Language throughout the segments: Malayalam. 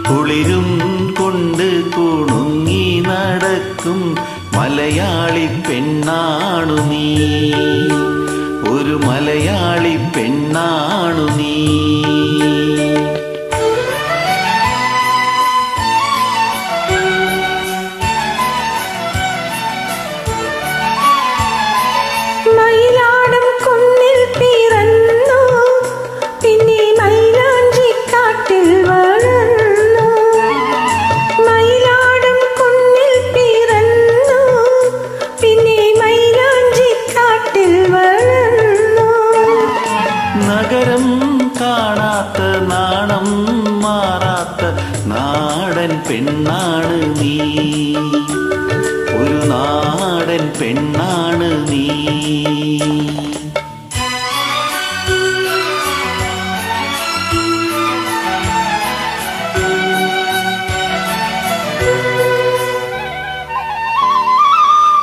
കുളിരും കൊണ്ട് കുണുങ്ങി നടക്കും മലയാളി പെണ്ണാണു നീ, ഒരു മലയാളി പെണ്ണാണു നീ. നഗരം കാണാത്ത നാണം മാറാത്ത നാടൻ പെണ്ണാണ് നീ, ഒരു നാടൻ പെണ്ണാണ് നീ.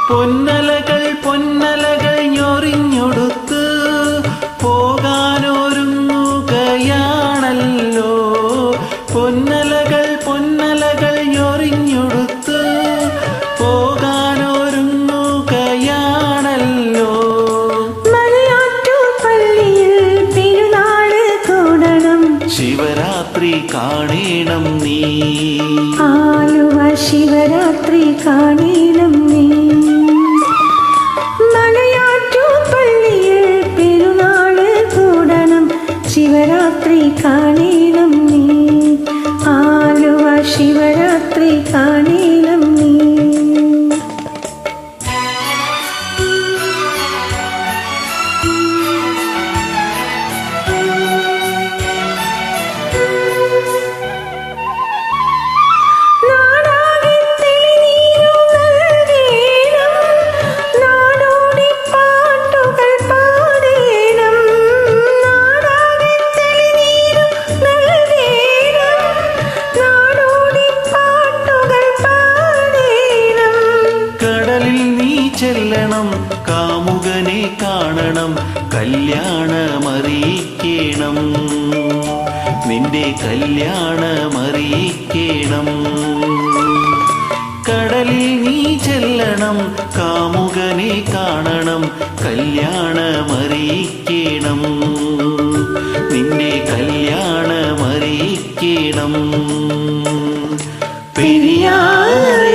പൊന്നലകൾ പൊന്നലകൾ ഞൊറിഞ്ഞൊടുത്ത് പോകാനൊരുങ്ങുകയാണല്ലോ, പൊന്നലകൾ പൊന്നലകൾ ഞൊറിഞ്ഞൊടുത്ത് പോകാനൊരുങ്ങുകയാണല്ലോ. മലയാറ്റൂർപള്ളിയിൽ പെരുന്നാള് കൂടണം, ശിവരാത്രി കാണണം നീ, ആലുവ ശിവരാത്രി കാണണം നീ. മലയാറ്റൂർപള്ളിയിൽ പെരുന്നാള് കൂടണം, ശിവരാത്രി കാണണം നീ, ആലുവ ശിവരാത്രി കാണണം നീ. ചെല്ലണം കാമുകനെ കാണണം, കല്യാണമറിയിക്കണം, നിന്റെ കല്യാണമറിയിക്കണം. കടലിൽ നീ ചെല്ലണം കാമുകനെ കാണണം, കല്യാണമറിയിക്കണം, നിന്റെ കല്യാണമറിയിക്കണം. പെരിയാർ